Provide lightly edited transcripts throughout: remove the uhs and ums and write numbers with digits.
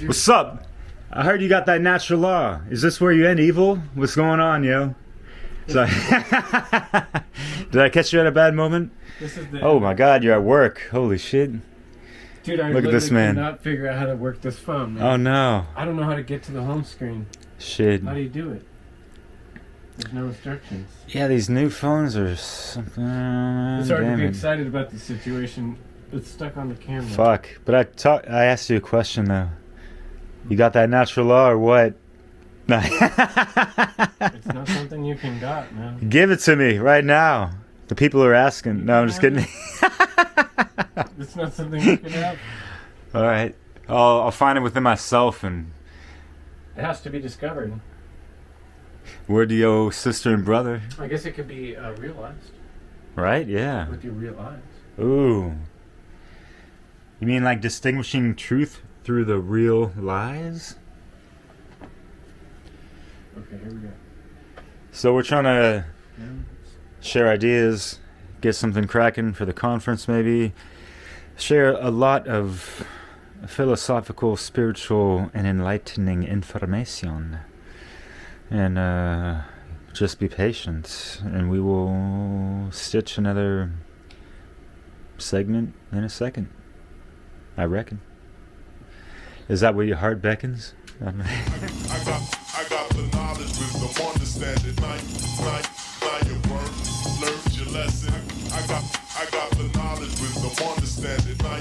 shoot. What's up? I heard you got that natural law. Is this where you end evil? What's going on, yo? So, did I catch you at a bad moment? This is the Oh my god, you're at work. Holy shit. Dude, I Look at this man. cannot figure out how to work this phone, man. Oh no. I don't know how to get to the home screen. Shit. How do you do it? There's no instructions. Yeah, these new phones are something. It's hard to be excited about the situation. It's stuck on the camera. Fuck. But I asked you a question though. You got that natural law or what? It's not something you can got, man. Give it to me right now. The people are asking. No, I'm just kidding. It's not something you can have. All right. I'll find it within myself. And It has to be discovered. where do your sister and brother? I guess it could be realized. Right? Yeah. With your real eyes. Ooh. You mean like distinguishing truth through the real lies? Okay, here we go. So we're trying to Yeah. share ideas, get something cracking for the conference maybe, share a lot of philosophical, spiritual, and enlightening information. And just be patient, and we will stitch another segment in a second, I reckon. Is that what your heart beckons? I got the knowledge, wisdom, understanding. Now your word, learned your lesson. I got the knowledge, wisdom, understanding. Now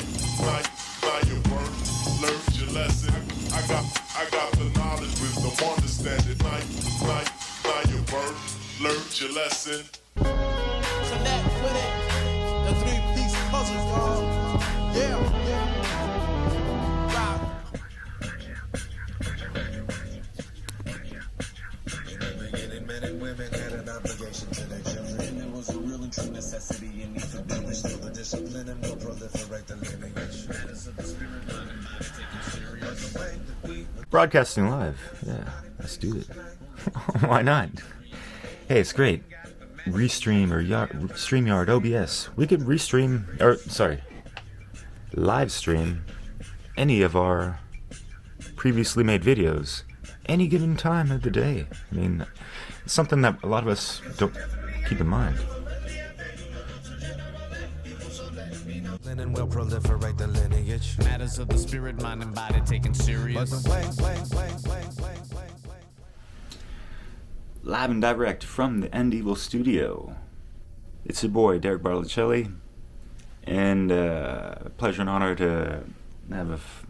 your word, learned your lesson. I got the knowledge, wisdom, understanding. Now your word, learned your lesson. Connect with it. The three-piece puzzle, y'all. Yeah. Rock. Men and women had an obligation to their children. It was a real and true necessity and need for them to still the discipline and will proliferate the lineage. Matters of the spirit, mind and body taken serious. The way that we Broadcasting live. Yeah, let's do it. Why not? Hey, it's great. Restream or StreamYard, OBS. We could live stream any of our previously made videos any given time of the day. I mean, it's something that a lot of us don't keep in mind. and will proliferate the lineage. Matters of the spirit, mind, and body taken serious. Live and direct from the End Evil studio. It's your boy, Derek Barlicelli, and pleasure and honor to have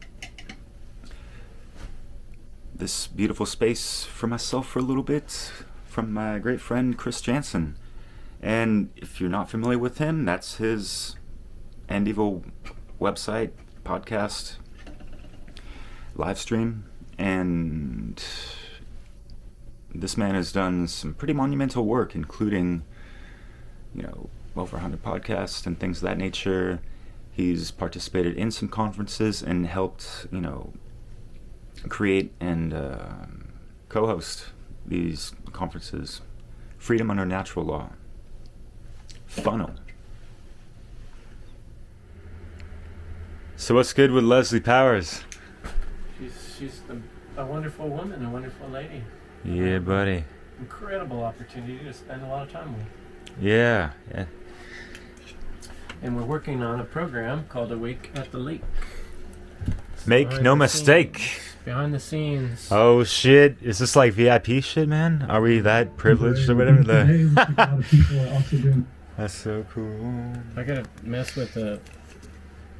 this beautiful space for myself for a little bit from my great friend Chris Jantzen. And if you're not familiar with him, that's his End Evil website, podcast, live stream, and this man has done some pretty monumental work, including, over 100 podcasts and things of that nature. He's participated in some conferences and helped, create and co-host these conferences. Freedom Under Natural Law. Funnel. So what's good with Leslie Powers? She's a wonderful woman, a wonderful lady. Yeah, buddy. Incredible opportunity to spend a lot of time with. Yeah. And we're working on a program called Awake at the Lake. Make Behind no the mistake. scenes. Behind the scenes. Oh shit! Is this like VIP shit, man? Are we that privileged or whatever? That's so cool. I gotta mess with the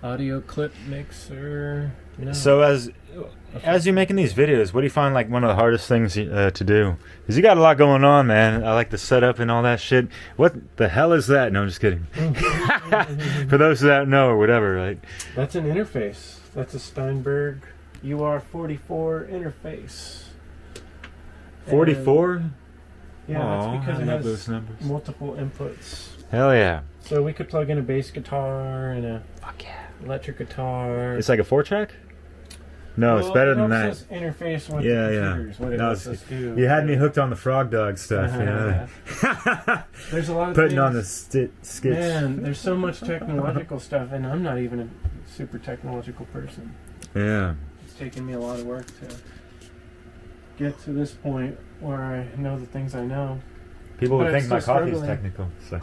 audio clip mixer. So as you're making these videos, what do you find like one of the hardest things to do? Because you got a lot going on, man. I like the setup and all that shit. What the hell is that? No, I'm just kidding. For those who don't know or whatever, right? That's an interface. That's a Steinberg UR44 interface. 44? Yeah, Aw, that's because I it love has those numbers. multiple inputs. Hell yeah. So we could plug in a bass guitar and a Fuck yeah. electric guitar. It's like a 4-track? No, it's better than that. It interface with Yeah, the yeah. computers, what it No, lets us do. You had me hooked on the Frog Dog stuff, There's a lot of Putting things. on the skits. Man, there's so much technological stuff, and I'm not even a super technological person. Yeah. It's taken me a lot of work to get to this point where I know the things I know. People would But think I'm my still coffee is struggling. technical. So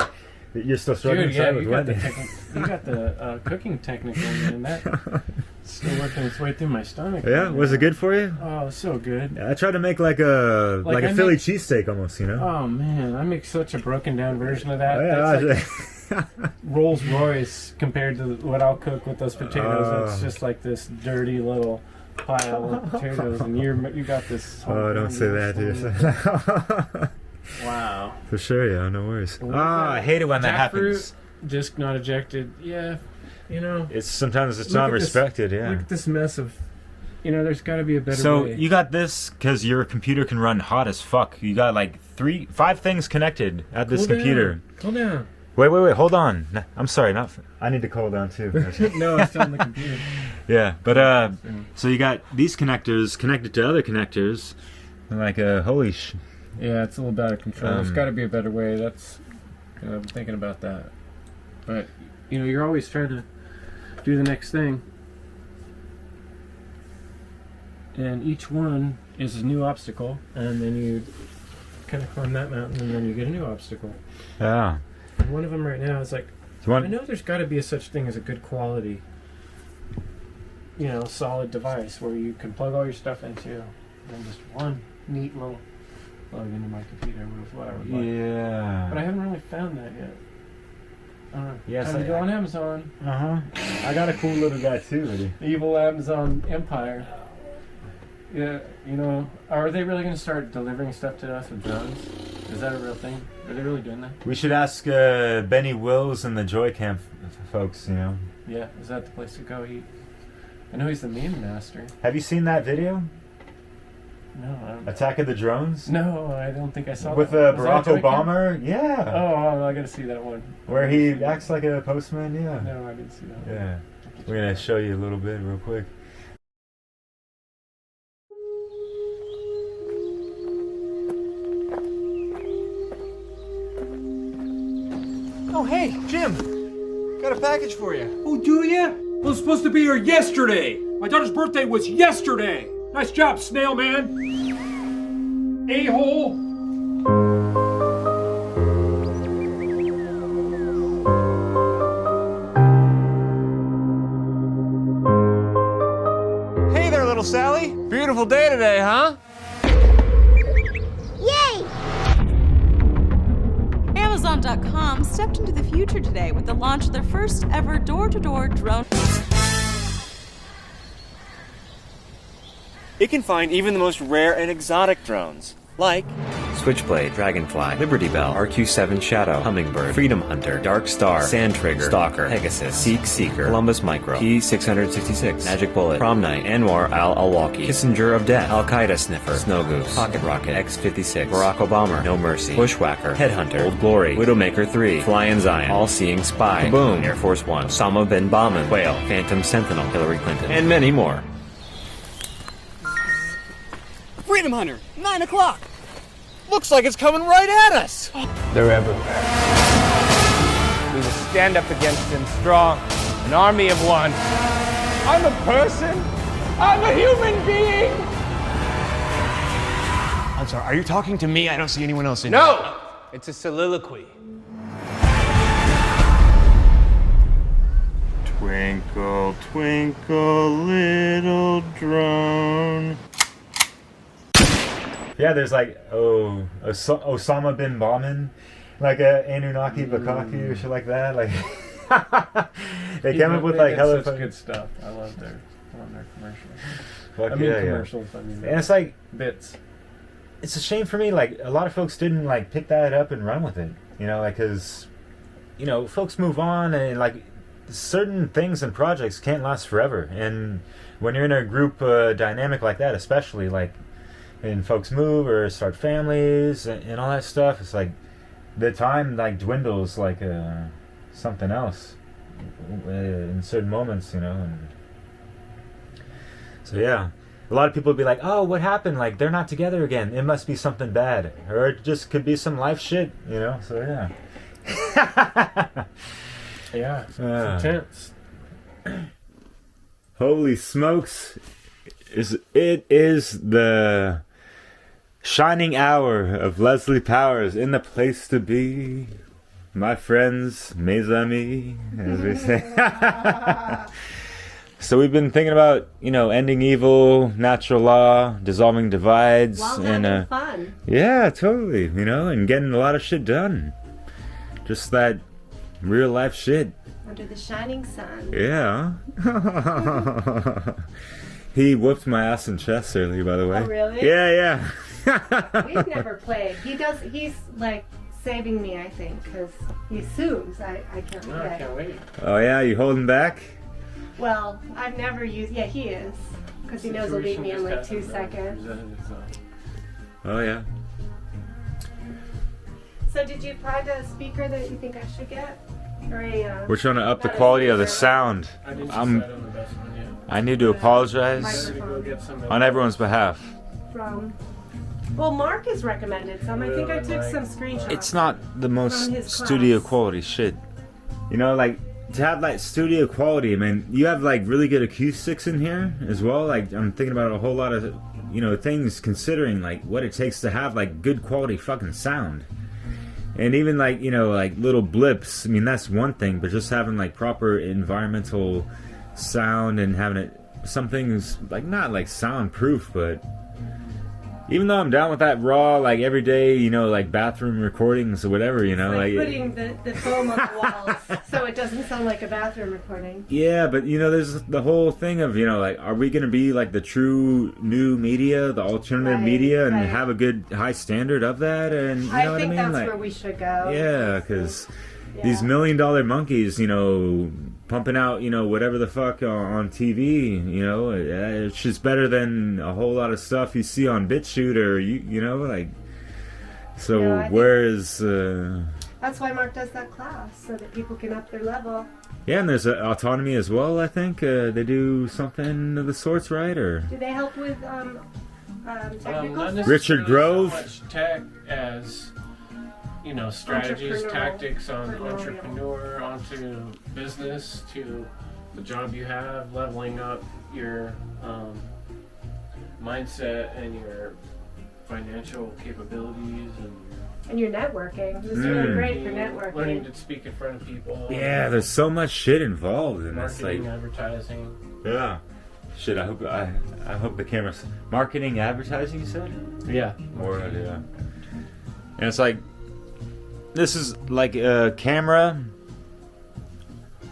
you're still struggling. Dude, yeah, with you got, Wendy. you got the cooking technical, man. That's still working its way through my stomach. Yeah, right was now. it good for you? Oh, so good. Yeah, I tried to make like a Like I Philly make- cheesesteak almost, you know. Oh man, I make such a broken down version of that. Oh, yeah, That's like Rolls Royce compared to what I'll cook with those potatoes. It's just like this dirty little pile of potatoes, and you got this. Oh, don't say that to yourself. Wow. For sure, yeah, no worries. What is Ah, I hate it when that Jackfruit, happens. Just not ejected. Yeah, you know. It's sometimes it's Look not at this- respected. Yeah. Look at this mess of. You know, there's got to be a better So way. you got this because your computer can run hot as fuck. You got like 5 things connected at this Cool computer. down. Cool down. Wait, hold on. I'm sorry, not. I need to cool down too. No, it's on the computer. Yeah, but so you got these connectors connected to other connectors. Like holy sh. Yeah, it's a little out of control. There's got to be a better way. That's, I'm thinking about that. But, you know, you're always trying to do the next thing. And each one is a new obstacle. And then you kind of climb that mountain and then you get a new obstacle. Yeah. And one of them right now is like, You want- I know there's got to be a such thing as a good quality, you know, solid device where you can plug all your stuff into. And then just one neat little plug into my computer with what I would like. Yeah. But I haven't really found that yet. Yes, Time to go on Amazon. I got a cool little guy too, buddy. Evil Amazon Empire. Yeah, you know, are they really going to start delivering stuff to us with drones? Is that a real thing? Are they really doing that? We should ask Benny Wills and the Joy Camp folks. You know. Yeah, is that the place to go eat? I know he's the meme master. Have you seen that video? No, I don't. Attack of the Drones? No, I don't think I saw With that. Was Barack that Joy Camp? Obama? Yeah. Oh, I got to see that one. Where he acts like a postman? Yeah. No, I didn't see that one. Yeah. We're going to show you a little bit real quick. Oh, hey, Jim. Got a package for you. Oh, do ya? I was supposed to be here yesterday. My daughter's birthday was yesterday. Nice job, snail man. A-hole. Hey there, little Sally. Beautiful day today, huh? Amazon.com stepped into the future today with the launch of their first ever door-to-door drone. It can find even the most rare and exotic drones, like Switchblade, Dragonfly, Liberty Bell, RQ-7 Shadow, Hummingbird, Freedom Hunter, Dark Star, Sand Trigger, Stalker, Pegasus, Seeker, Columbus Micro, P-666, Magic Bullet, Prom Night, Anwar al-Awlaki, Kissinger of Death, Al-Qaeda Sniffer, Snow Goose, Pocket Rocket, X-56, Barack Obama, No Mercy, Bushwhacker, Headhunter, Old Glory, Widowmaker 3, Flying Zion, All-Seeing Spy, Kaboom, Air Force One, Osama bin Laden, Whale, Phantom Sentinel, Hillary Clinton, and many more. Freedom Hunter, 9 o'clock. Looks like it's coming right at us. They're everywhere. We will stand up against them strong, an army of one. I'm a person. I'm a human being. I'm sorry, are you talking to me? I don't see anyone else in No, it's a soliloquy. Twinkle, twinkle, little drone. Yeah, there's like Osama bin Laden, like a Anunnaki Bakaki or shit like that. Like they came up with like hella such good stuff. I love their commercials. Fuck I mean yeah, commercials. I mean And it's like bits. it's a shame for me. Like a lot of folks didn't like pick that up and run with it. You know, like because you know folks move on and like certain things and projects can't last forever. And when you're in a group dynamic like that, especially like. And folks move or start families and all that stuff. It's like the time like dwindles like something else in certain moments, you know. And so yeah, a lot of people would be like, "Oh, what happened? Like they're not together again. It must be something bad, or it just could be some life shit, you know." So yeah. Yeah, it's intense. Holy smokes! It is the shining hour of Leslie Powers in the place to be. My friends, mes amis, as we say. So we've been thinking about, ending evil, natural law, dissolving divides, Well, and fun. yeah, totally, and getting a lot of shit done. Just that real life shit. Under the shining sun. Yeah. He whooped my ass in chess earlier, by the way. Oh, really? Yeah. We've never played. He's like saving me, I think, because he assumes I can't play. I can't wait. Oh yeah, you holding back? Well, I've never used. Yeah, he is, because he knows he'll beat me in like 2 seconds. Oh yeah. So, did you find a speaker that you think I should get, or a? We're trying to up the not a quality of the speaker. sound. I didn't decide on the best one yet. I need to apologize Microphone. Go get some on everyone's behalf. From. Well, Mark has recommended some. I think I took some screenshots. It's not the From most his studio class. quality shit. Like to have like studio quality. I mean, you have like really good acoustics in here as well. Like I'm thinking about a whole lot of things, considering like what it takes to have like good quality fucking sound. And even like like little blips. I mean, that's one thing, but just having like proper environmental sound and having it something's like not like soundproof, but even though I'm down with that raw like everyday like bathroom recordings or whatever, like putting the foam on the walls so it doesn't sound like a bathroom recording. Yeah, but there's the whole thing of like, are we gonna be like the true new media, the alternative media, and have a good high standard of that? And you know I what think I mean? that's where we should go. Yeah, because these $1 million monkeys, pumping out, whatever the fuck on TV, it's just better than a whole lot of stuff you see on BitChute or like. So whereas that's why Mark does that class, so that people can up their level. yeah, and there's autonomy as well. I think they do something of the sorts, right? Or Do they help with technical Not stuff? Richard Grove? So much tech as strategies, Entrepreneurial. tactics on entrepreneur, onto business, to the job you have, leveling up your mindset and your financial capabilities, And your networking. This is really great for networking. learning to speak in front of people. yeah, there's so much shit involved in this. Like, Marketing, advertising. yeah, shit. I hope the camera's marketing, advertising. You said? Yeah. Or yeah. And it's like, this is like a camera.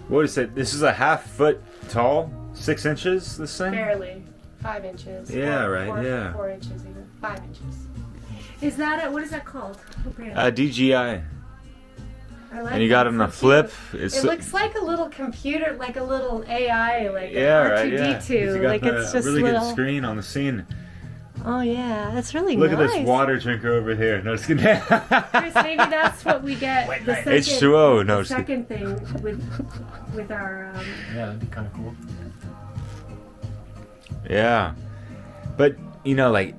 What is it? This is a 1/2 foot tall, 6 inches. This thing. Barely. 5 inches. Yeah, Four- right, four- yeah. 4 inches even. 5 inches. Is that what is that called? What brand? DJI. I like And you got it. it on a It's so flip. cute. It's It looks like a little computer, like a little AI, like yeah, an right. Yeah. R2D2. 'Cause you got Like it's just really little. good screen on the scene. Oh yeah, that's really Look nice. at this water drinker over here. No, just kidding. Chris, maybe that's what we get. The second, H2O. No, the just kidding. second thing with our. Yeah, that'd be kind of cool. Yeah, but like,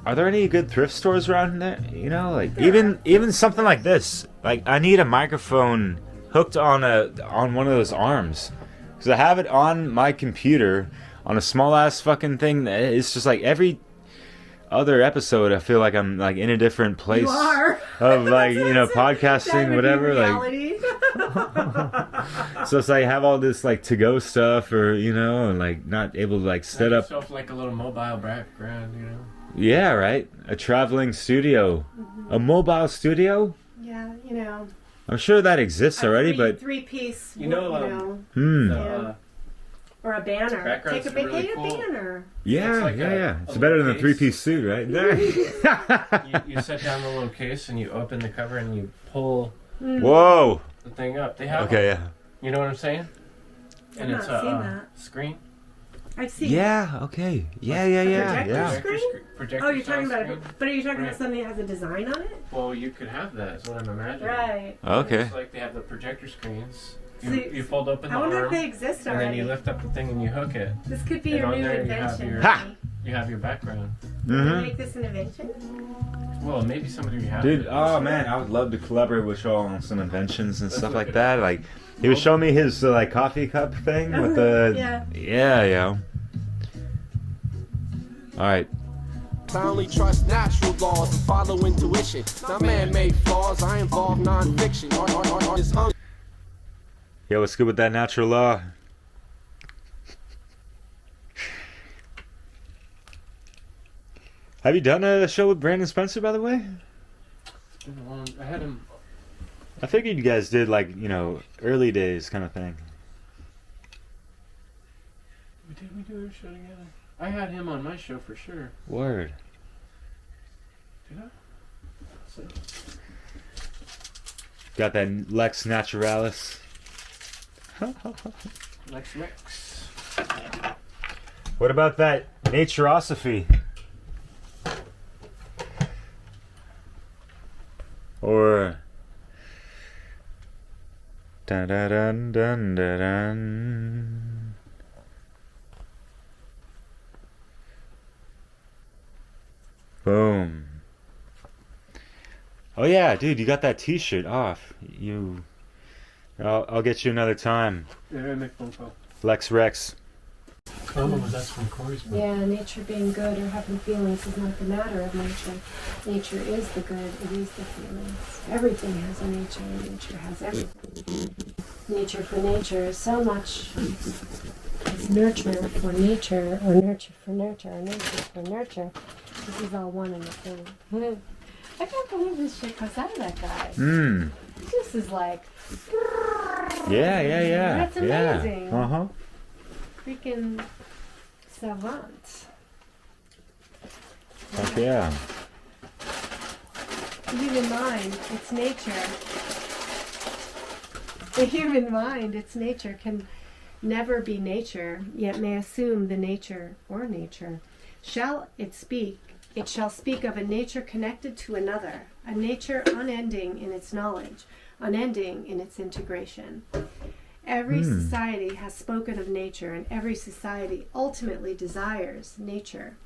are there any good thrift stores around there? Like even something like this. Like, I need a microphone hooked on one of those arms, because I have it on my computer on a small ass fucking thing. It's just like every other episode, I feel like I'm like in a different place You are. of like podcasting, That would be whatever. Like, reality. so it's like I have all this like to go stuff, or and like not able to like set up. yourself like a little mobile background, Yeah, right. A traveling studio, a mobile studio. Yeah, I'm sure that exists already, but 3-piece. Or a banner. Backgrounds Take a are really big cool. banner. yeah, It's like yeah. a It's better than a little case. 3-piece suit, right? You set down the little case and you open the cover and you pull Whoa. the thing up. They have Okay, yeah. You know what I'm saying? I've And not it's seen a that. screen. I've seen. Yeah. Okay. Yeah. Projector? Projector Oh, you're talking about screen. it. But are you talking Right. about something that has a design on it? Well, you could have that. Is what I'm imagining. Right. Okay. It's like they have the projector screens. So You fold open the I wonder arm, if they exist and then already. you lift up the thing and you hook it. This could be And your on new there you have invention. your- Ha! You have your background. Can you Mm-hmm. make this an invention? Well, maybe somebody would have Dude, it. oh man, I would love to collaborate with y'all on some inventions and stuff like that. Like, he was showing me his like coffee cup thing with the Yeah. yeah. All right. I only trust natural laws and follow intuition. Not man-made flaws. I involve non-fiction. Art is hung. Yo, what's good with that natural law? Have you done a show with Brandon Spencer, by the way? It's been a long. I had him. I figured you guys did, like, you know, early days kind of thing. Did we do a show together? I had him on my show for sure. Word. Did I? So. Got that Lex Naturalis. Lex Rex. What about that Naturosophy? Or dun dun dun dun dun dun. Boom. Oh yeah, dude, you got that T-shirt off. I'll get you another time. Yeah, make phone call. Lex Rex. Oh, that's from Corey's book. Yeah, nature being good or having feelings is not the matter of nature. Nature is the good, it is the feelings. Everything has a nature, and nature has everything. Nature for nature is so much as nurture for nature, or nurture for nurture, or nature for nurture. This is all one and the same. I can't believe this shit comes out of that guy. This is like... Yeah. That's amazing. Yeah. Uh-huh. Freaking savant. Fuck yeah. The human mind, its nature. The human mind, its nature, can never be nature, yet may assume the nature or nature. Shall it speak? It shall speak of a nature connected to another, a nature unending in its knowledge, unending in its integration. Every society has spoken of nature, and every society ultimately desires nature.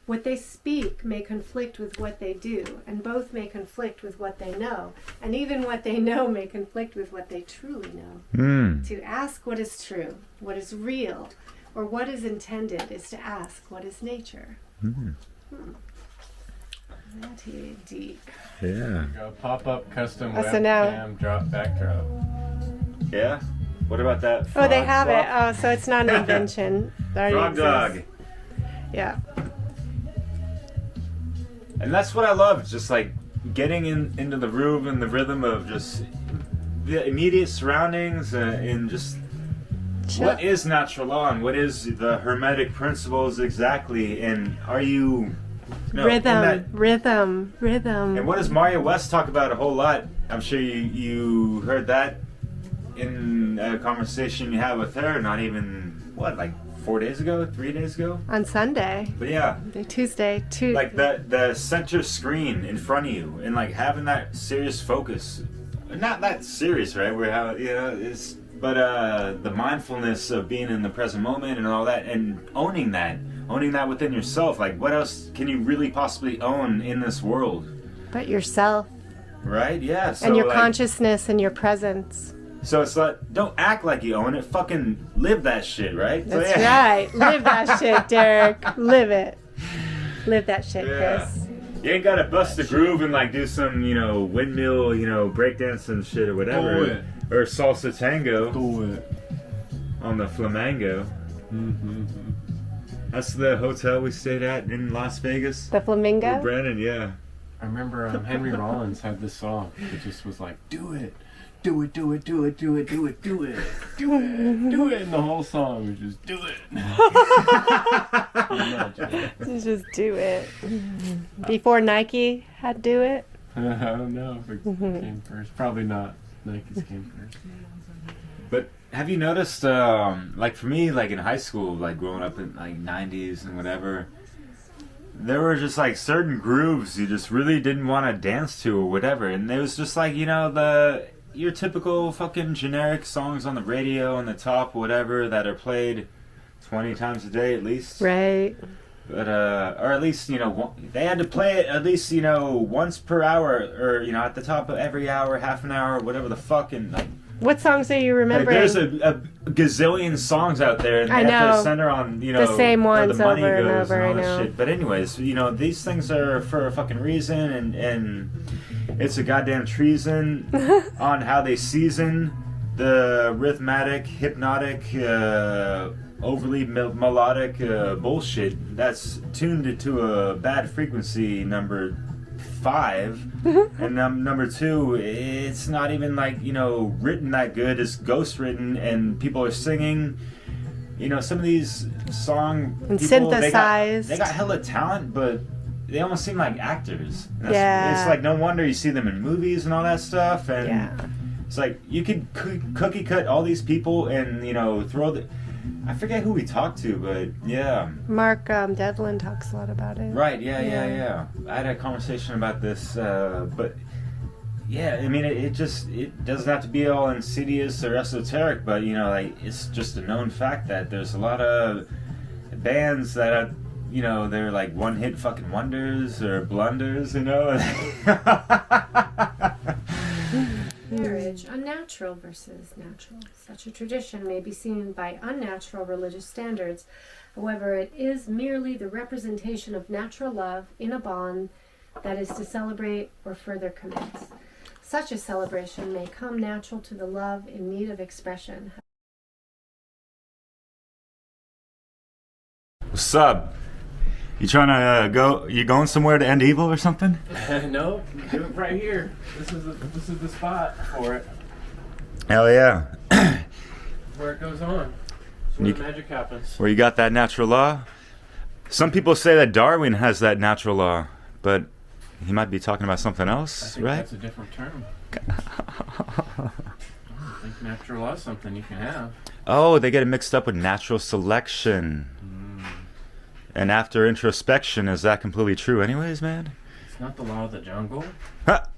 What they speak may conflict with what they do, and both may conflict with what they know, and even what they know may conflict with what they truly know. To ask what is true, what is real, or what is intended is to ask what is nature. Pretty deep. Yeah. Go pop-up custom So now- webcam drop backdrop. Yeah? What about that Oh, frog they have it. swap? Oh, so it's not an invention. It already Frog dog. exists. Yeah. And that's what I love, just like getting into the groove and the rhythm of just the immediate surroundings and just what is natural law and what is the hermetic principles exactly, and are you know, Rhythm. and what does Mario West talk about a whole lot? I'm sure you heard that in a conversation you had with her, not even, like 4 days ago, 3 days ago? On Sunday. But yeah. Tuesday. Like the center screen in front of you and like having that serious focus. Not that serious, right? Where how but the mindfulness of being in the present moment and all that, and owning that within yourself. Like what else can you really possibly own in this world? But yourself. Right? Yeah. So and your like, consciousness and your presence. So it's like, don't act like you own it. Fucking live that shit, right? That's so, yeah. right. Live that shit, Derek. Live it. Live that shit, Yeah. Chris. You ain't gotta bust a groove and like do some, windmill, breakdance and shit or whatever. Do it. Or salsa tango. Do it. On the Flamingo. That's the hotel we stayed at in Las Vegas. The Flamingo? With Brandon, yeah. I remember Henry Rollins had this song. It just was like, do it. Do it, do it, do it, do it, do it, do it, do it, do it. And the whole song was just do it. Just do it. Before Nike had do it? I don't know if it came first. Probably not. Nike's came first. But have you noticed, like for me, like in high school, like growing up in like 90s and whatever, there were just like certain grooves you just really didn't want to dance to or whatever. And it was just like, your typical fucking generic songs on the radio on the top, whatever, that are played 20 times a day at least. Right. But, or at least, they had to play it at least, once per hour, or, at the top of every hour, half an hour, whatever the fuck, and like What songs are you Like, remembering? there's a gazillion songs out there, and I they have to know. center on, you The know, same where ones the money over and goes over, all I this know. shit. But anyways, you know, these things are for a fucking reason, and it's a goddamn treason on how they season the rhythmic, hypnotic, overly melodic bullshit that's tuned to a bad frequency, number 5. And number 2, it's not even like, you know, written that good. It's ghost written, and people are singing. You know, some of these song And people, synthesized. they got hella talent, but they almost seem like actors. And Yeah. It's like no wonder you see them in movies and all that stuff. And Yeah. it's like you could cookie cut all these people and, you know, throw the... I forget who we talked to, but yeah. Mark Devlin talks a lot about it. Right, yeah. I had a conversation about this, but yeah, I mean, it doesn't have to be all insidious or esoteric, but, you know, like, it's just a known fact that there's a lot of bands that are, you know, they're like one-hit fucking wonders or blunders, you know? Marriage, unnatural versus natural. Such a tradition may be seen by unnatural religious standards. However, it is merely the representation of natural love in a bond that is to celebrate or further commence. Such a celebration may come natural to the love in need of expression. What's up? You trying to you going somewhere to end evil or something? No, do it right here. This is the spot for it. Hell yeah. Where it goes on. It's where the magic happens. Where you got that natural law? Some people say that Darwin has that natural law, but he might be talking about something I else, think right? that's a different term. I think natural law is something you can have. Oh, they get it mixed up with natural selection. And after introspection, is that completely true anyways, man? It's not the law of the jungle. Ha!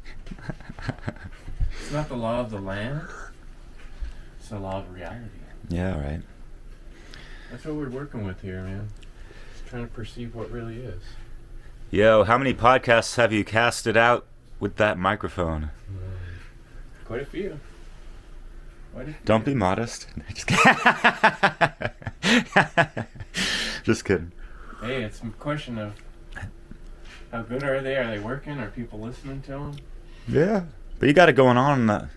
It's not the law of the land. It's the law of reality. Yeah, right. That's what we're working with here, man. Trying to perceive what really is. Yo, how many podcasts have you casted out with that microphone? Quite a few. Don't be modest. Just kidding. Hey, it's a question of how good are they? Are they working? Are people listening to them? Yeah. But you got it going on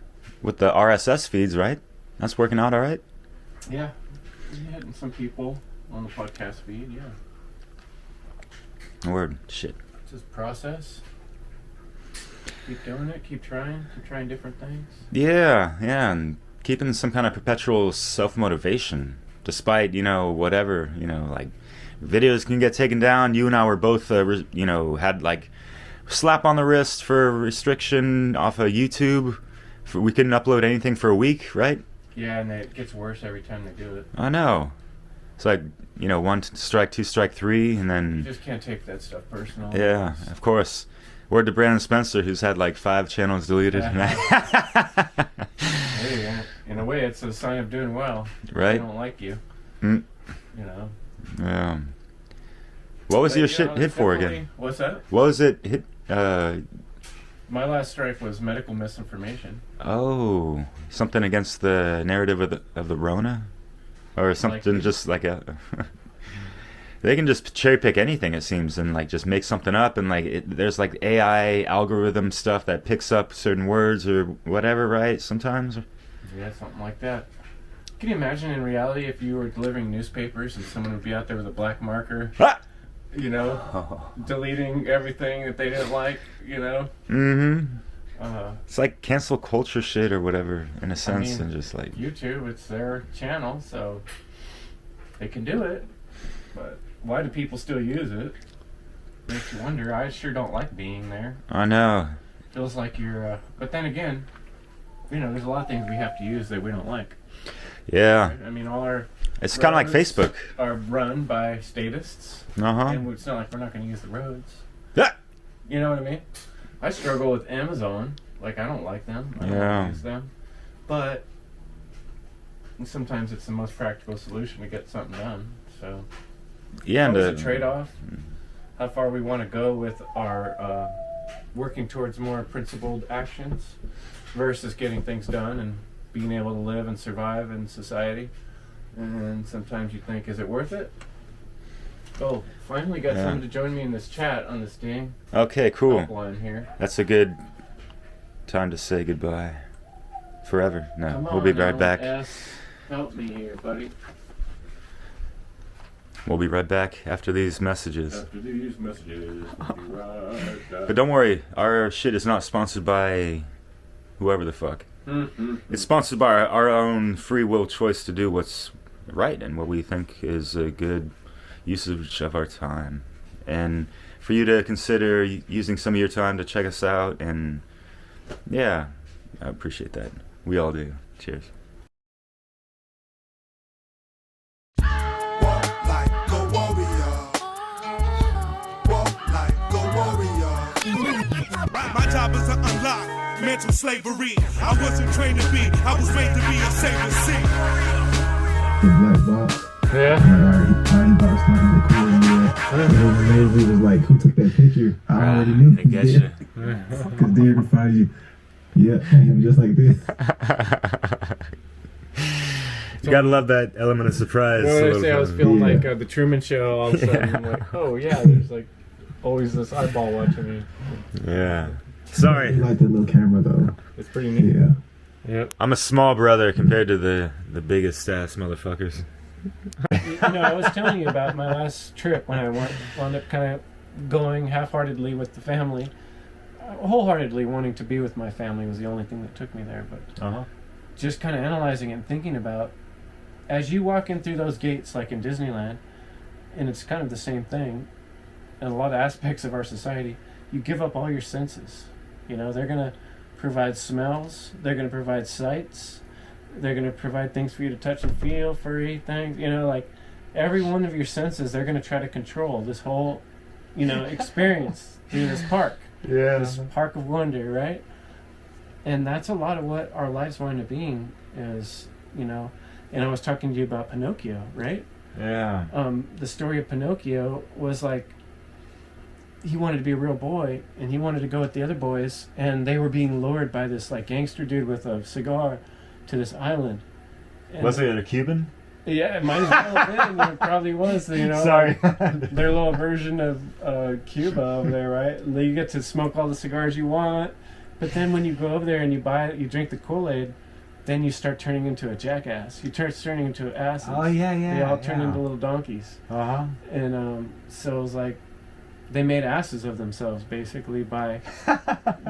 with the RSS feeds, right? That's working out all right? Yeah. We're hitting some people on the podcast feed, yeah. Word. Shit. It's just process. Keep doing it. Keep trying different things. Yeah, and keeping some kind of perpetual self-motivation, despite, you know, whatever, you know, like, videos can get taken down. You and I were both, you know, had, like, slap on the wrist for restriction off of YouTube. We couldn't upload anything for a week, right? Yeah, and it gets worse every time they do it. I know. It's like, you know, 1 strike, 2 strike, 3, and then... You just can't take that stuff personal. Yeah, of course. Word to Brandon Spencer, who's had like 5 channels deleted. Hey, in a way, it's a sign of doing well. Right? They don't like you. Mm. You know. Yeah. What was your shit hit for again? What's that? What was it hit? My last strike was medical misinformation. Oh, something against the narrative of the Rona, or something just like a. They can just cherry pick anything, it seems, and like just make something up, and like there's like AI algorithm stuff that picks up certain words or whatever, right? Sometimes. Yeah, something like that. Can you imagine in reality if you were delivering newspapers and someone would be out there with a black marker, you know, deleting everything that they didn't like, you know? Mm-hmm. It's like cancel culture shit or whatever, in a sense, I mean, and just like YouTube, it's their channel, so they can do it. But why do people still use it? Makes you wonder. I sure don't like being there. I know. Feels like you're. But then again, you know, there's a lot of things we have to use that we don't like. Yeah. Right? I mean, all our. It's kind of like Facebook. Are run by statists. And it's not like we're not going to use the roads. Yeah. You know what I mean? I struggle with Amazon. Like, I don't like them. I don't use them. But sometimes it's the most practical solution to get something done. So. Yeah, and it's a trade-off. How far we want to go with our working towards more principled actions versus getting things done and being able to live and survive in society. And sometimes you think, is it worth it? Oh, finally got someone to join me in this chat on this dang Okay, cool. line here. That's a good time to say goodbye. Forever. No, Come we'll be on, right Alan back. S. Help me here, buddy. We'll be right back after these messages. After these messages, we'll be right back. But don't worry, our shit is not sponsored by whoever the fuck. It's sponsored by our own free will choice to do what's right and what we think is a good usage of our time. And for you to consider using some of your time to check us out, and yeah, I appreciate that. We all do. Cheers. Walk like a warrior. Walk like a warrior. My job is to unlock mental slavery. I wasn't trained to be, I was made to be a sailor sea. The black box. Yeah. I already thought I started recording it. And then Leslie was like, who took that picture? I already knew. I get you. Because Derek would find you. Yeah, he was just like this. You gotta love that element of surprise. You know what I say? I was feeling like the Truman Show all of a sudden. I'm like, oh yeah, there's like always this eyeball watching me. Yeah. Sorry. I like that little camera though. It's pretty neat. Yeah. Yep. I'm a small brother compared to the biggest ass motherfuckers. You know, I was telling you about my last trip when I wound up kind of going half-heartedly with the family. Wholeheartedly wanting to be with my family was the only thing that took me there, but just kind of analyzing and thinking about, as you walk in through those gates like in Disneyland, and it's kind of the same thing in a lot of aspects of our society, you give up all your senses. You know, they're going to provide smells, they're going to provide sights, they're going to provide things for you to touch and feel, furry things, you know, like every one of your senses they're going to try to control this whole, you know, experience through this park. Yeah. This park of wonder, right? And that's a lot of what our lives wind up being is, you know, and I was talking to you about Pinocchio, right? Yeah. The story of Pinocchio was like, he wanted to be a real boy, and he wanted to go with the other boys, and they were being lured by this like gangster dude with a cigar to this island. And was it a Cuban? Yeah, it might as well have been. It probably was, you know. Sorry. Their little version of Cuba over there, right? And you get to smoke all the cigars you want, but then when you go over there and you drink the Kool-Aid, then you start turning into a jackass. You start turning into asses. Oh, yeah. They all turn into little donkeys. Uh-huh. And so it was like, they made asses of themselves, basically, by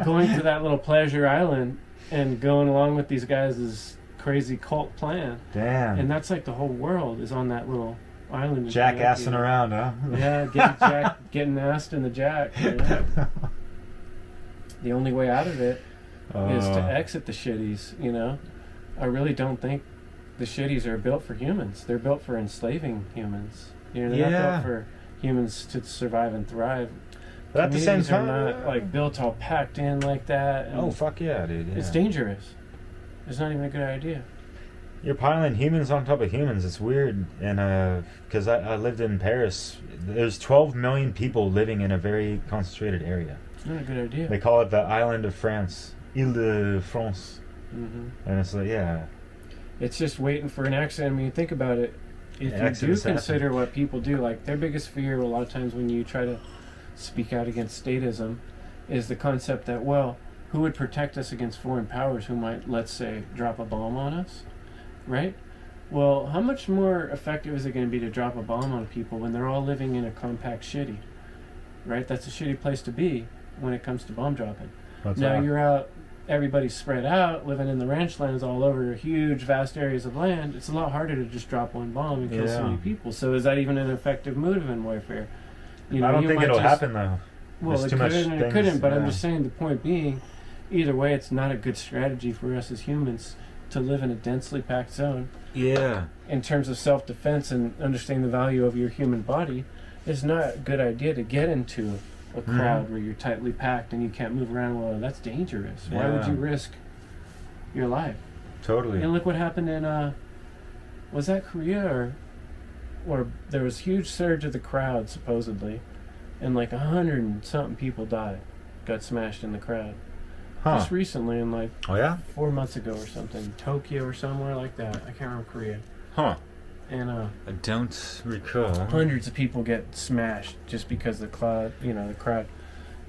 going to that little pleasure island and going along with these guys' crazy cult plan. Damn. And that's like the whole world is on that little island. Jackassing around, huh? Yeah, getting assed in the jack. You know? The only way out of it is to exit the shitties, you know? I really don't think the shitties are built for humans. They're built for enslaving humans. You know, they're not built for humans to survive and thrive. But at the same time, are not like built all packed in like that. Oh, fuck yeah, dude. Yeah. It's dangerous. It's not even a good idea. You're piling humans on top of humans. It's weird. And because I lived in Paris, there's 12 million people living in a very concentrated area. It's not a good idea. They call it the island of France, Ile de France. Mm-hmm. And it's like, yeah. It's just waiting for an accident. I mean, think about it. If you do consider what people do, like their biggest fear a lot of times when you try to speak out against statism is the concept that, well, who would protect us against foreign powers who might, let's say, drop a bomb on us, right? Well, how much more effective is it going to be to drop a bomb on people when they're all living in a compact shitty, right? That's a shitty place to be when it comes to bomb dropping. Now you're out, everybody's spread out, living in the ranch lands all over huge, vast areas of land. It's a lot harder to just drop one bomb and kill so many people. So is that even an effective move in warfare? You know, I don't think it'll happen, though. Well, it couldn't, but I'm just saying the point being, either way, it's not a good strategy for us as humans to live in a densely packed zone. Yeah. In terms of self-defense and understanding the value of your human body, it's not a good idea to get into a crowd where you're tightly packed and you can't move around. Well, that's dangerous. Why would you risk your life? Totally. And look what happened in, was that Korea or there was a huge surge of the crowd, supposedly, and like 100 and something people died, got smashed in the crowd. Just recently, in like Oh yeah? 4 months ago or something, Tokyo or somewhere like that. I can't remember Korea. Huh. And I don't recall. hundreds of people get smashed just because the crowd, the crowd,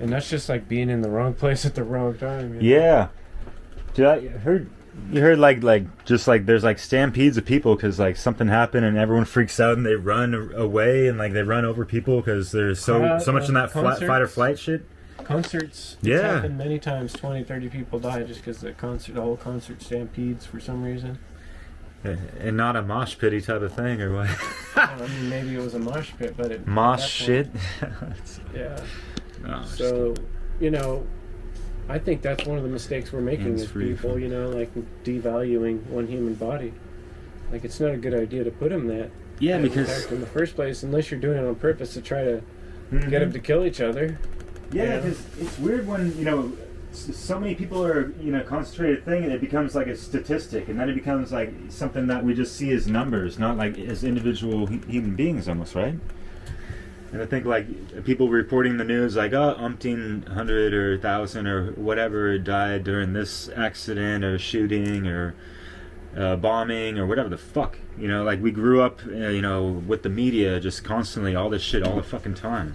and that's just like being in the wrong place at the wrong time. Yeah. Dude, you heard like just like there's like stampedes of people because like something happened and everyone freaks out and they run away and like they run over people because there's so much in that fight or flight shit. Concerts, it's happened many times. 20, 30 people die just because the whole concert stampedes for some reason. And not a mosh pity type of thing or what? I mean, maybe it was a mosh pit, but it mosh shit. Yeah. No, so I think that's one of the mistakes we're making as people, like devaluing one human body. Like, it's not a good idea to put them that. Yeah, because in the first place, unless you're doing it on purpose to try to get them to kill each other. Yeah, because it's weird when so many people are concentrated thing, and it becomes like a statistic, and then it becomes like something that we just see as numbers, not like as individual human beings, almost, right? And I think like people reporting the news like, oh, umpteen 100 or 1,000 or whatever died during this accident or shooting or bombing or whatever the fuck. Like we grew up, with the media just constantly, all this shit all the fucking time.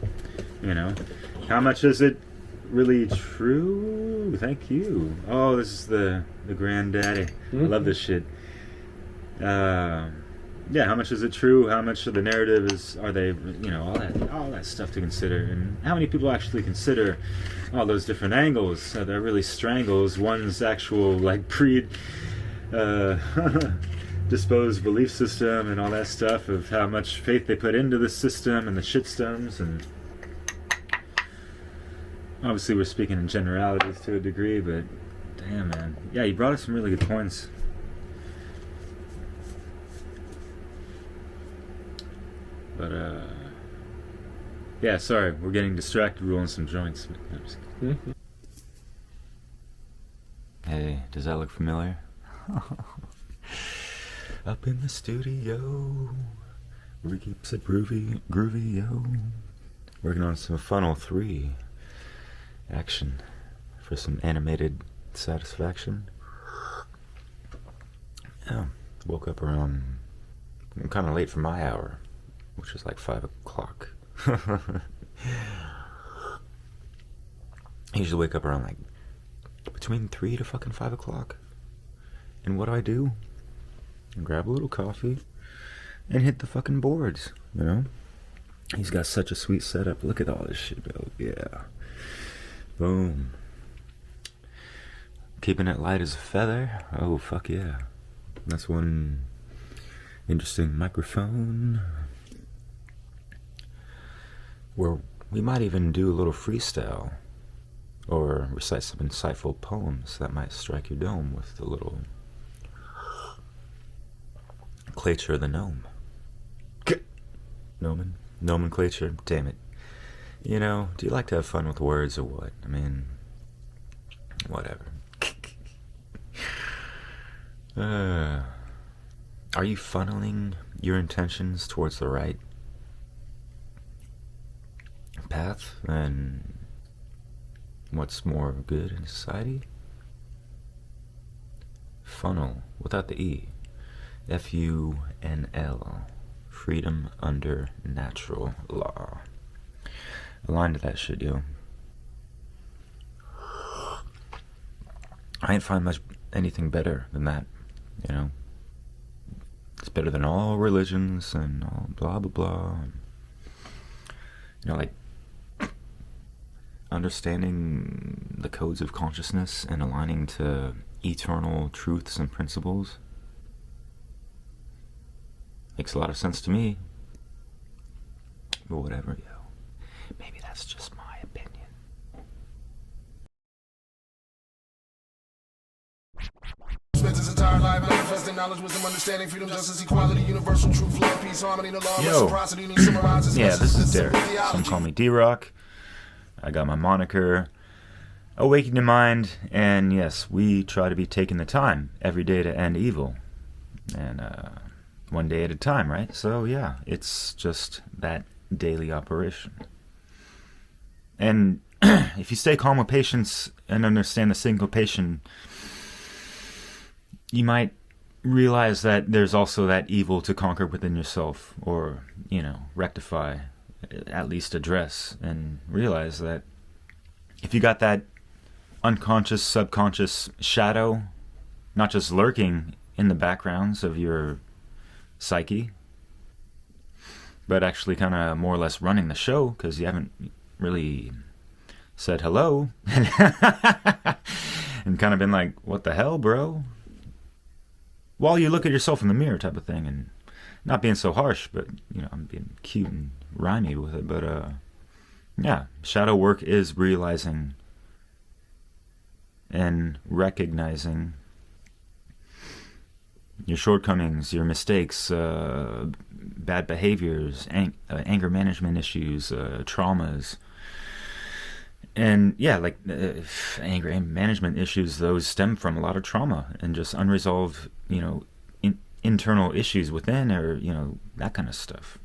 How much is it really true? Thank you. Oh, this is the granddaddy. I love this shit. Yeah, how much is it true? How much of the narrative are they, all that stuff to consider, and how many people actually consider all those different angles? They're really strangles. One's actual like disposed belief system and all that stuff of how much faith they put into the system and the shitstones, and obviously we're speaking in generalities to a degree, but damn, man. Yeah, you brought up some really good points. But, yeah, sorry, we're getting distracted rolling some joints. Hey, does that look familiar? Up in the studio, where he keeps it groovy, yo. Working on some Funnel 3 action for some animated satisfaction. Yeah, woke up around, I'm kind of late for my hour, which is like 5 o'clock. I usually wake up around like between 3 to fucking 5 o'clock. And what do? I grab a little coffee and hit the fucking boards, He's got such a sweet setup. Look at all this shit, bro. Yeah. Boom. Keeping it light as a feather. Oh, fuck yeah. That's one interesting microphone. Where we might even do a little freestyle. Or recite some insightful poems that might strike your dome with the little nomenclature of the gnome. Nomenclature, damn it. Do you like to have fun with words or what? I mean, whatever. Are you funneling your intentions towards the right path and what's more good in society? Funnel, without the E. FUNL. Freedom under natural law. Align to that shit, yo. I ain't find anything better than that, It's better than all religions and all blah blah blah. Like understanding the codes of consciousness and aligning to eternal truths and principles makes a lot of sense to me. But whatever, yo. Maybe that's just my opinion. Spent his entire life manifesting knowledge, wisdom, understanding, freedom, justice, equality, universal truth, love, peace, harmony, the law, reciprocity, and he summarizes. Yeah, this is Derek. Some call me D-Rock. I got my moniker, AwakenYaMind, and yes, we try to be taking the time every day to end evil. And, one day at a time, right? So, yeah, it's just that daily operation. And if you stay calm with patience and understand the syncopation, you might realize that there's also that evil to conquer within yourself, or, rectify, at least address, and realize that if you got that unconscious, subconscious shadow, not just lurking in the backgrounds of your psyche, but actually kind of more or less running the show, because you haven't really said hello and kind of been like, what the hell, bro? While you look at yourself in the mirror type of thing, and not being so harsh, but, I'm being cute and rhymey with it, but, yeah, shadow work is realizing and recognizing your shortcomings, your mistakes, bad behaviors, anger management issues, traumas. And yeah, like anger management issues, those stem from a lot of trauma and just unresolved, internal issues within, or, that kind of stuff.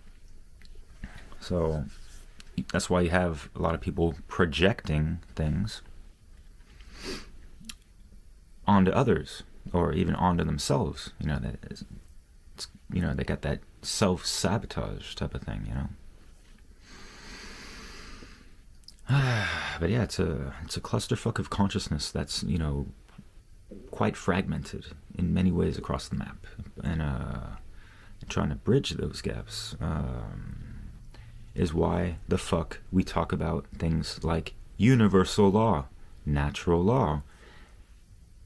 So that's why you have a lot of people projecting things onto others, or even onto themselves. They got that self-sabotage type of thing, But yeah, it's a clusterfuck of consciousness that's, quite fragmented in many ways across the map, and trying to bridge those gaps is why the fuck we talk about things like universal law, natural law,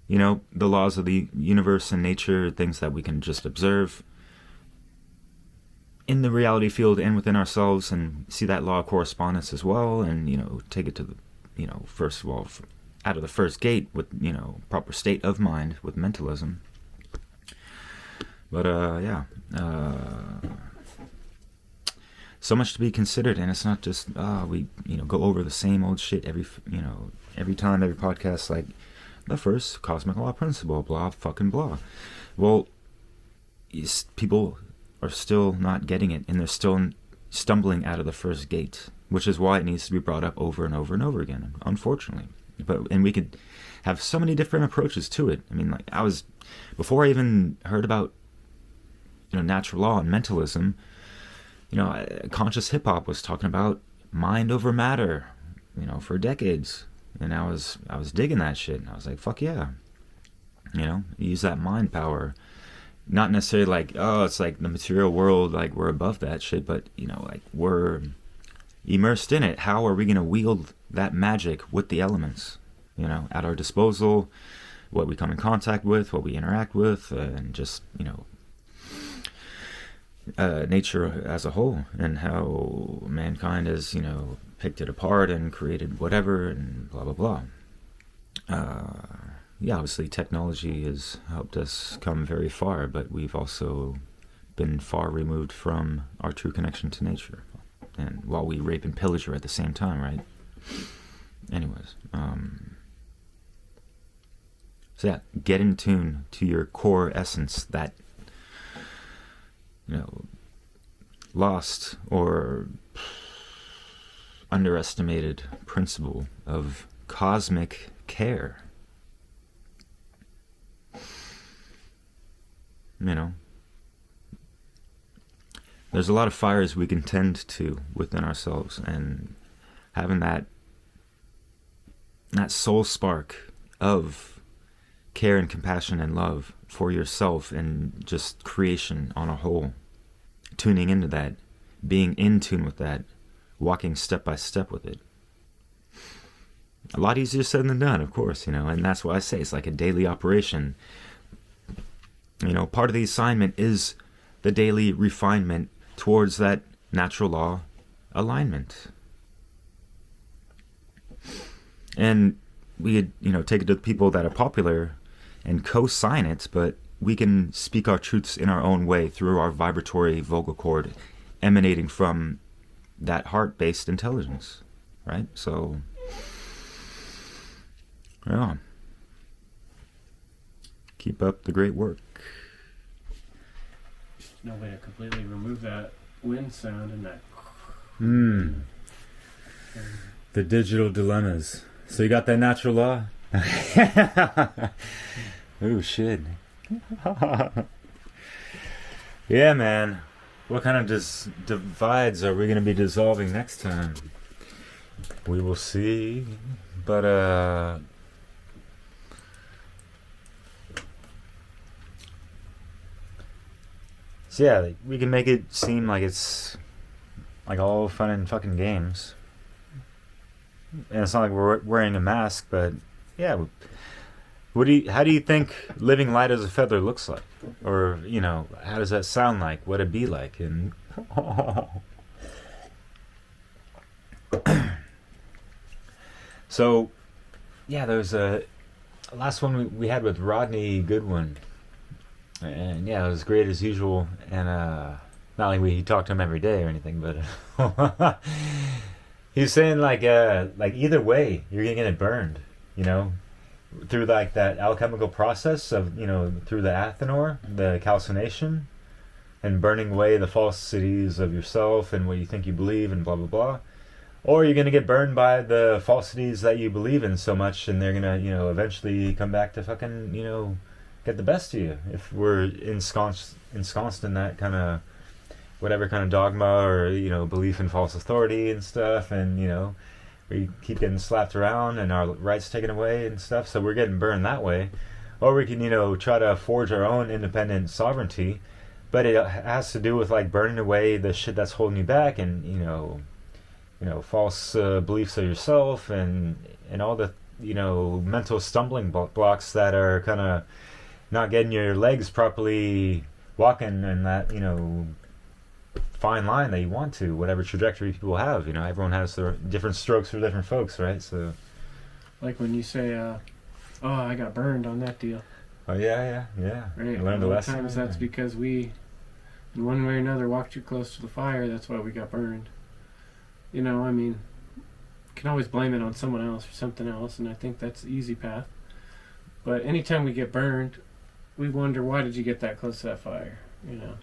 the laws of the universe and nature, things that we can just observe in the reality field and within ourselves, and see that law of correspondence as well, and take it to the, first of all, out of the first gate with, proper state of mind with mentalism. But yeah, so much to be considered, and it's not just we go over the same old shit every time, every podcast, like the first cosmic law principle, blah fucking blah. Well, people are still not getting it, and they're still stumbling out of the first gate, which is why it needs to be brought up over and over and over again, unfortunately. And we could have so many different approaches to it. I mean, like, before I even heard about natural law and mentalism, conscious hip hop was talking about mind over matter, for decades, and I was digging that shit, and I was like, fuck yeah, use that mind power. Not necessarily like, oh, it's like the material world, like we're above that shit, but, like we're immersed in it. How are we going to wield that magic with the elements, at our disposal, what we come in contact with, what we interact with, and just, nature as a whole, and how mankind has, picked it apart and created whatever, and blah, blah, blah. Yeah, obviously technology has helped us come very far, but we've also been far removed from our true connection to nature. And while we rape and pillage her at the same time, right? Anyways, so yeah, get in tune to your core essence, that, lost or underestimated principle of cosmic care. There's a lot of fires we can tend to within ourselves, and having that soul spark of care and compassion and love for yourself and just creation on a whole, tuning into that, being in tune with that, walking step by step with it. A lot easier said than done, of course, and that's why I say it's like a daily operation. Part of the assignment is the daily refinement towards that natural law alignment. And we could, take it to the people that are popular and co-sign it, but we can speak our truths in our own way through our vibratory vocal cord emanating from that heart-based intelligence, right? So, yeah. Keep up the great work. No way to completely remove that wind sound and that. The digital dilemmas. So you got that natural law? Oh shit. Yeah, man. What kind of divides are we going to be dissolving next time? We will see. But so yeah, like, we can make it seem like it's like all fun and fucking games. And it's not like we're wearing a mask, but yeah. How do you think living light as a feather looks like? Or, you know, how does that sound like? What it'd be like? And so, yeah, there was a last one we had with Rodney Goodwin. And yeah, it was great as usual. And not like he talked to him every day or anything, but he was saying like either way, you're gonna get it burned, you know, through like that alchemical process of, you know, through the athanor, the calcination, and burning away the falsities of yourself and what you think you believe and blah blah blah. Or you're gonna get burned by the falsities that you believe in so much, and they're gonna, you know, eventually come back to fucking, you know, get the best of you if we're ensconced in that kind of whatever kind of dogma or, you know, belief in false authority and stuff, and, you know, we keep getting slapped around and our rights taken away and stuff, so we're getting burned that way. Or we can, you know, try to forge our own independent sovereignty, but it has to do with like burning away the shit that's holding you back, and, you know, false beliefs of yourself, and all the, you know, mental stumbling blocks that are kind of not getting your legs properly walking in that, you know, fine line that you want to, whatever trajectory people have. You know, everyone has their different strokes for different folks, right? So, like when you say, "Oh, I got burned on that deal." Oh yeah. Right. Learned a lesson. Sometimes that's because we, in one way or another, walked too close to the fire. That's why we got burned. You know, I mean, you can always blame it on someone else or something else, and I think that's the easy path. But anytime we get burned, we wonder, why did you get that close to that fire? You know,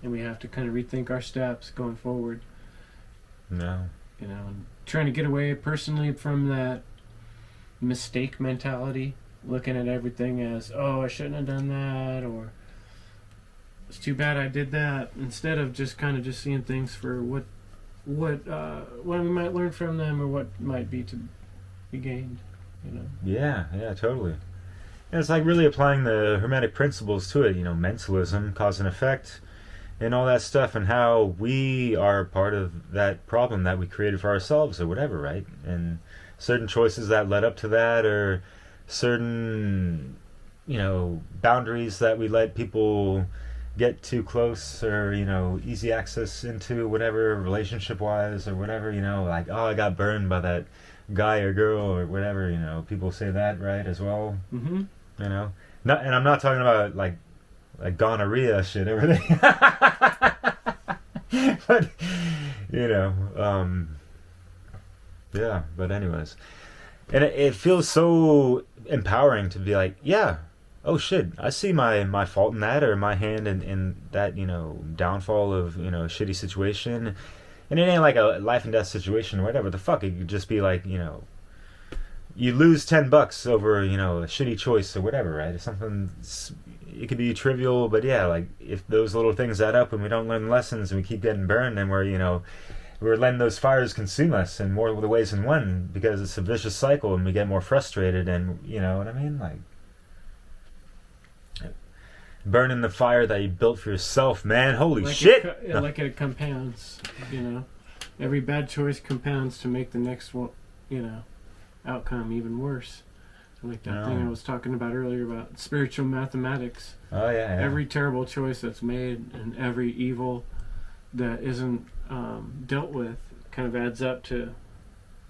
and we have to kind of rethink our steps going forward. No. You know, and trying to get away personally from that mistake mentality, looking at everything as, oh, I shouldn't have done that, or it's too bad I did that, instead of just kind of just seeing things for what we might learn from them, or what might be to be gained. You know. Yeah, totally. And it's like really applying the hermetic principles to it, you know, mentalism, cause and effect, and all that stuff, and how we are part of that problem that we created for ourselves or whatever, right? And certain choices that led up to that, or certain, you know, boundaries that we let people get too close, or, you know, easy access into whatever, relationship-wise or whatever, you know, like, oh, I got burned by that guy or girl or whatever, you know, people say that, right, as well. Mm-hmm. You know, and I'm not talking about like gonorrhea shit, everything. But you know, yeah. But anyways, and it feels so empowering to be like, yeah, oh shit, I see my fault in that, or my hand in that, you know, downfall of, you know, a shitty situation, and it ain't like a life and death situation or whatever the fuck. It could just be like, you know, you lose $10 over, you know, a shitty choice or whatever, right? It's something, it could be trivial, but yeah, like if those little things add up and we don't learn lessons and we keep getting burned, and we're, you know, we're letting those fires consume us in more of the ways than one, because it's a vicious cycle and we get more frustrated, and you know what I mean? Like, burning the fire that you built for yourself, man. Holy like shit! Like it compounds, you know. Every bad choice compounds to make the next one, you know, outcome even worse. Like that thing I was talking about earlier about spiritual mathematics. Oh yeah. Every terrible choice that's made, and every evil that isn't dealt with, kind of adds up to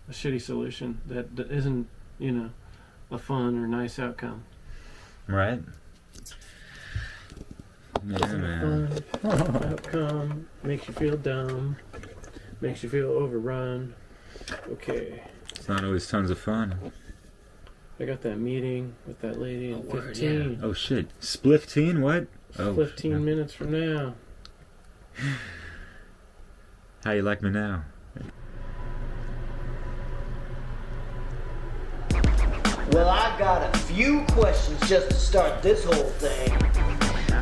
a shitty solution that isn't, you know, a fun or nice outcome. Right. Yeah, man. Outcome makes you feel dumb, makes you feel overrun. Okay. It's not always tons of fun. I got that meeting with that lady in 15. Yeah. Oh shit. Spliff-teen? What? 15 minutes from now. How you like me now? Well, I got a few questions just to start this whole thing.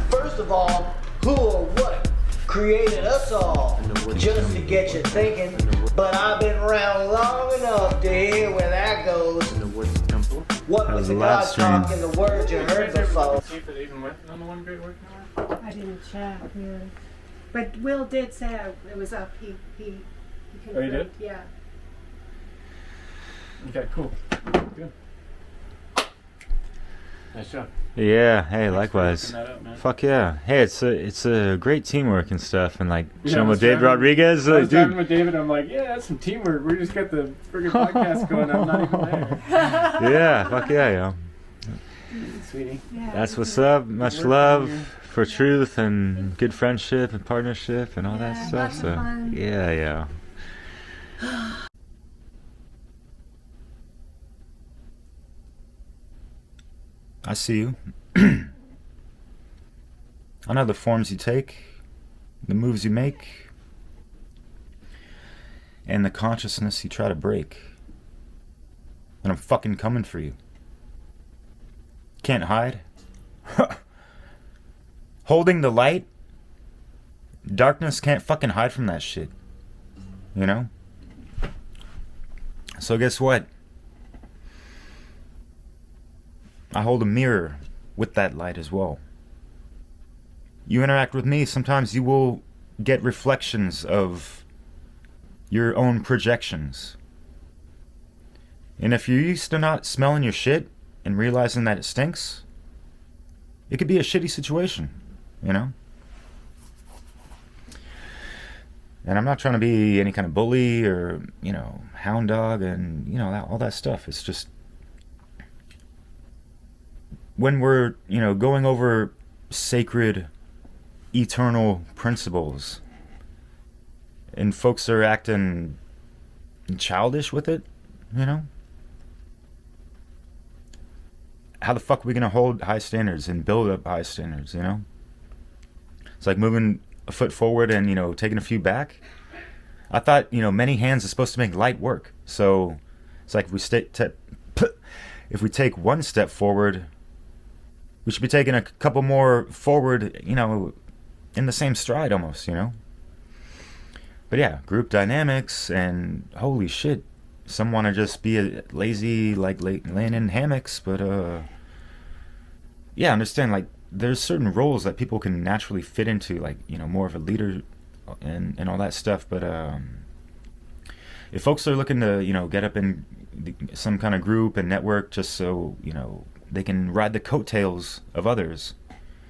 First of all, who or what created us all? Just to get you thinking, but I've been around long enough to hear where that goes. What was the God talk in the words you heard before? See if it even went on the One Great Working Hour? I didn't check, yeah. But Will did say it was up. He Oh, you did? Yeah. Okay, cool. Good. Nice job. Yeah, hey, Thanks for likewise. looking that up, man. Fuck yeah. Hey, it's a great teamwork and stuff, and like Yeah, chilling I with was Dave driving- Rodriguez, I was driving dude. with David. I'm like, yeah, that's some teamwork. We just got the friggin' podcast going. I'm not even there. Yeah, fuck yeah, yo. Sweetie. That's what's up. Much love for truth and good friendship and partnership and all that stuff. lots of So fun. yeah. I see you. I know the forms you take, the moves you make, and the consciousness you try to break. And I'm fucking coming for you. Can't hide. Holding the light, darkness can't fucking hide from that shit. You know? So guess what? I hold a mirror with that light as well. You interact with me, sometimes you will get reflections of your own projections. And if you're used to not smelling your shit and realizing that it stinks, it could be a shitty situation, you know? And I'm not trying to be any kind of bully or, you know, hound dog and, you know, all that stuff. It's just when we're, you know, going over sacred, eternal principles and folks are acting childish with it, you know? How the fuck are we gonna hold high standards and build up high standards, you know? It's like moving a foot forward and, you know, taking a few back. I thought, you know, many hands is supposed to make light work. So it's like if we take one step forward, we should be taking a couple more forward, you know, in the same stride almost, you know? But yeah, group dynamics and holy shit. Some want to just be a lazy, like laying in hammocks, but yeah, understand, like there's certain roles that people can naturally fit into, like, you know, more of a leader and all that stuff. But if folks are looking to, you know, get up in some kind of group and network just so, you know, they can ride the coattails of others,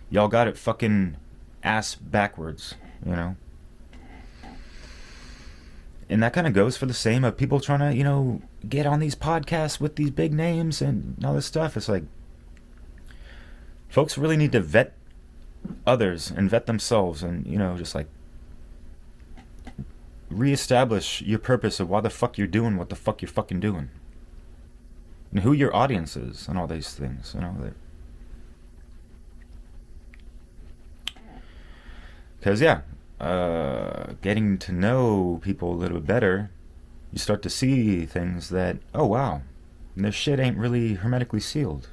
y'all got it fucking ass backwards, you know? And that kind of goes for the same of people trying to, you know, get on these podcasts with these big names and all this stuff. It's like, folks really need to vet others and vet themselves and, you know, just like reestablish your purpose of why the fuck you're doing what the fuck you're fucking doing. And who your audience is and all these things, you know. Because, yeah, getting to know people a little bit better, you start to see things that, oh wow, this shit ain't really hermetically sealed,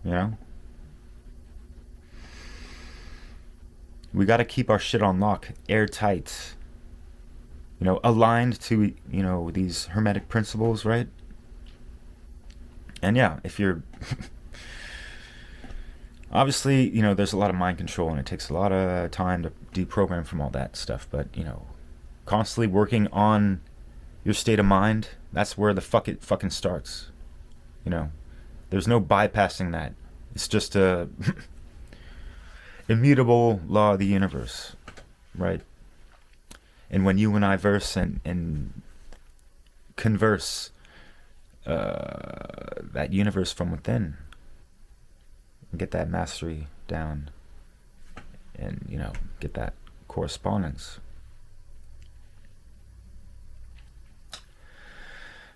you know? We gotta keep our shit on lock, airtight, you know, aligned to, you know, these hermetic principles, right? And yeah, if you're obviously, you know, there's a lot of mind control and it takes a lot of time to deprogram from all that stuff, but, you know, constantly working on your state of mind, that's where the fucking starts. You know, there's no bypassing that. It's just a immutable law of the universe, right? And when you and I verse and converse that universe from within, get that mastery down and, you know, get that correspondence,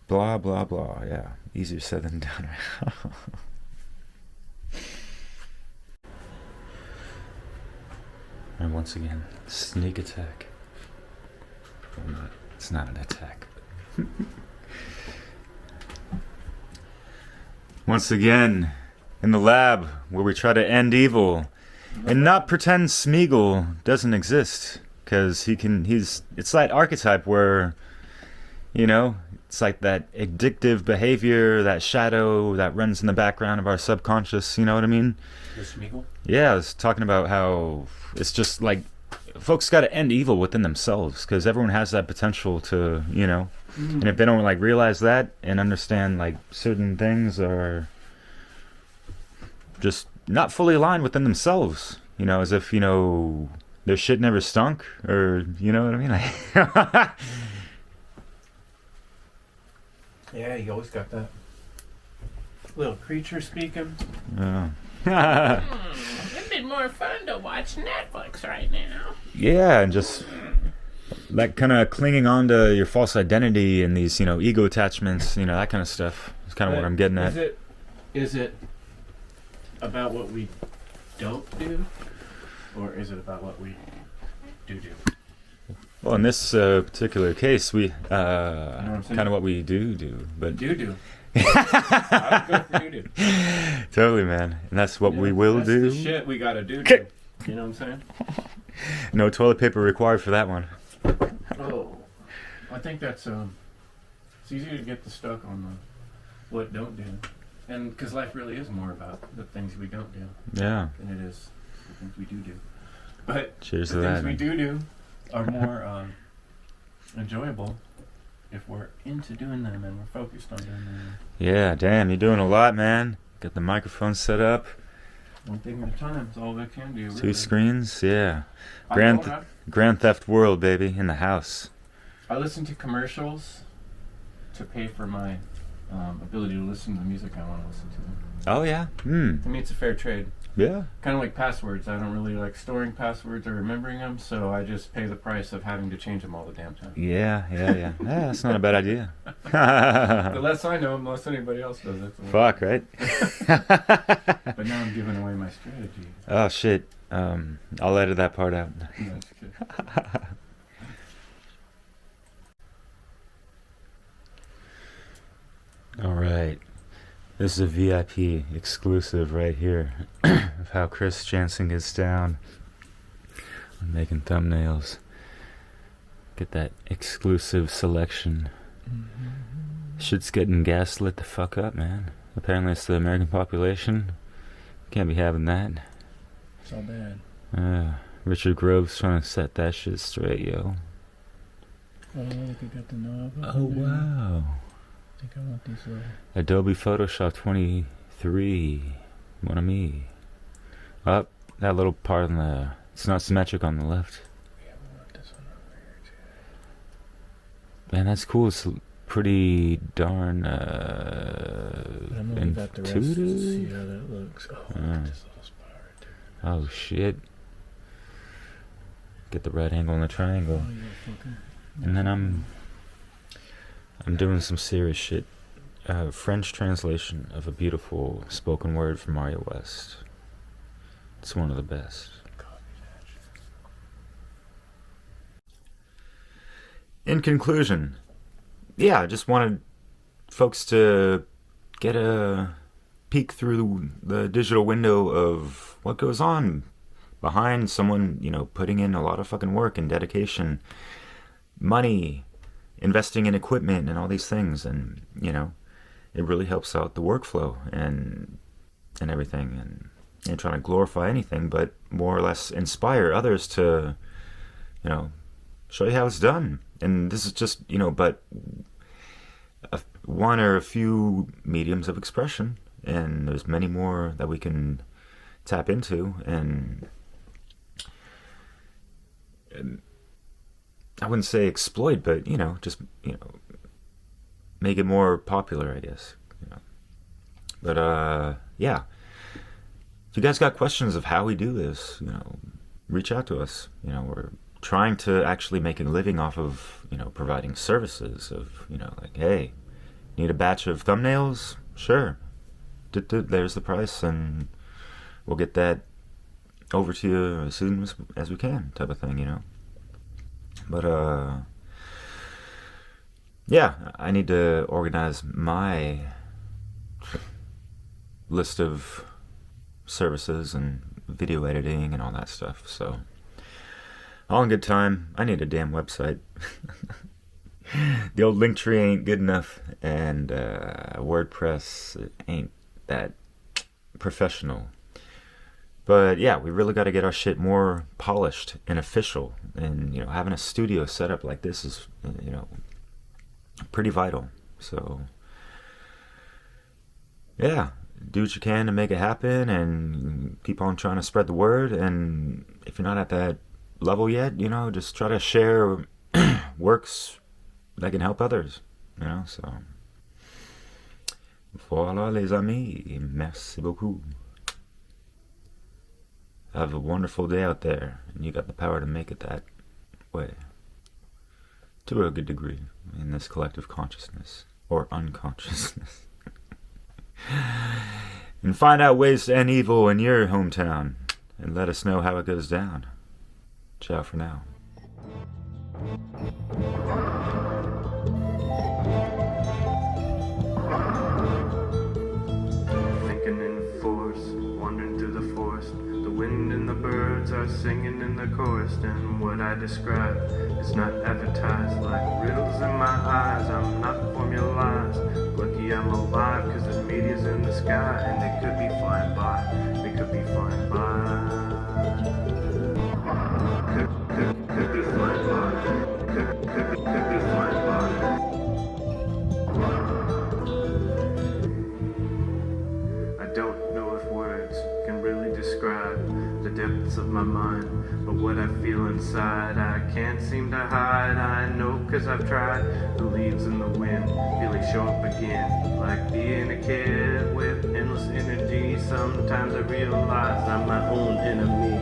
blah blah blah. Yeah, easier said than done. And once again, sneak attack. Well, it's not an attack. Once again, in the lab where we try to end evil and not pretend Smeagol doesn't exist. Because it's that archetype where, you know, it's like that addictive behavior, that shadow that runs in the background of our subconscious, you know what I mean? The Smeagol? Yeah, I was talking about how it's just like, folks got to end evil within themselves, because everyone has that potential to, you know, and if they don't like realize that and understand like certain things are just not fully aligned within themselves, you know, as if, you know, their shit never stunk, or you know what I mean? Like yeah, you always got that little creature speaking. Yeah. It'd be more fun to watch Netflix right now. Yeah, and just that kind of clinging on to your false identity and these, you know, ego attachments, you know, that kind of stuff. It's kind of what I'm getting at. Is it about what we don't do, or is it about what we do? Well, in this particular case, we kind of what we do, but do. I would go for do. Totally, man, and that's what we will do. That's the shit we gotta do. You know what I'm saying? No toilet paper required for that one. Oh, I think that's it's easier to get stuck on the what don't do, and because life really is more about the things we don't do. Yeah. Than it is the things we do. But cheers the to that. Things we do are more enjoyable if we're into doing them and we're focused on doing them. Yeah, damn, you're doing a lot, man. Got the microphone set up. One thing at a time is all I can do. Really. 2 screens, yeah. Grand Theft World, baby, in the house. I listen to commercials to pay for my ability to listen to the music I want to listen to. Oh, yeah? To me, it's a fair trade. Yeah. Kind of like passwords. I don't really like storing passwords or remembering them, so I just pay the price of having to change them all the damn time. Yeah. Yeah, that's not a bad idea. The less I know, the less anybody else does it. Fuck, right? But now I'm giving away my strategy. Oh, shit. I'll edit that part out. That's good. All right. This is a VIP exclusive right here of how Chris Jantzen gets down on making thumbnails. Get that exclusive selection. Shit's getting gaslit the fuck up, man. Apparently it's the American population. Can't be having that. It's all bad. Richard Grove's trying to set that shit straight, yo. Oh, look, I got the knob. Oh, wow. I think I want these little... Adobe Photoshop 23. One of me. Up, that little part on the... It's not symmetric on the left. Yeah, we want this one over here, too. Man, that's cool. It's pretty darn I'm gonna leave out the rest to see how that looks. Oh, look at this little spot right there. Oh, shit. Get the right angle on the triangle. Oh, yeah, fucking... And then I'm doing some serious shit. French translation of a beautiful spoken word from Mario West. It's one of the best. In conclusion, yeah, I just wanted folks to get a peek through the digital window of what goes on behind someone, you know, putting in a lot of fucking work and dedication, money, investing in equipment and all these things, and you know, it really helps out the workflow and everything, and ain't trying to glorify anything, but more or less inspire others to, you know, show you how it's done. And this is just, you know, but one or a few mediums of expression, and there's many more that we can tap into, and I wouldn't say exploit, but, you know, just, you know, make it more popular, I guess, you know. But, yeah. If you guys got questions of how we do this, you know, reach out to us. You know, we're trying to actually make a living off of, you know, providing services of, you know, like, hey, need a batch of thumbnails? Sure. There's the price, and we'll get that over to you as soon as we can, type of thing, you know. But, yeah, I need to organize my list of services and video editing and all that stuff. So all in good time. I need a damn website. The old Linktree ain't good enough, and WordPress ain't that professional. But yeah, we really got to get our shit more polished and official, and you know, having a studio set up like this is, you know, pretty vital. So yeah, do what you can to make it happen, and keep on trying to spread the word. And if you're not at that level yet, you know, just try to share works that can help others, you know. So voilà les amis, merci beaucoup. Have a wonderful day out there, and you got the power to make it that way to a good degree in this collective consciousness or unconsciousness. And find out ways to end evil in your hometown, and let us know how it goes down. Ciao for now. Thinking in force, wandering through the forest. The wind and the birds are singing in the chorus, and what I describe is not advertised like riddles in my eyes. I'm not formalized. Lucky I'm alive, cause the media's in the sky, and they could be flying by. They could be flying by. Could be flying by. Could be flying by. I don't know if words can really describe the depths of my mind, but what I feel inside I can't seem to hide. I know cause I've tried. The leaves in the wind, feeling show up again, like being a kid with endless energy. Sometimes I realize I'm my own enemy.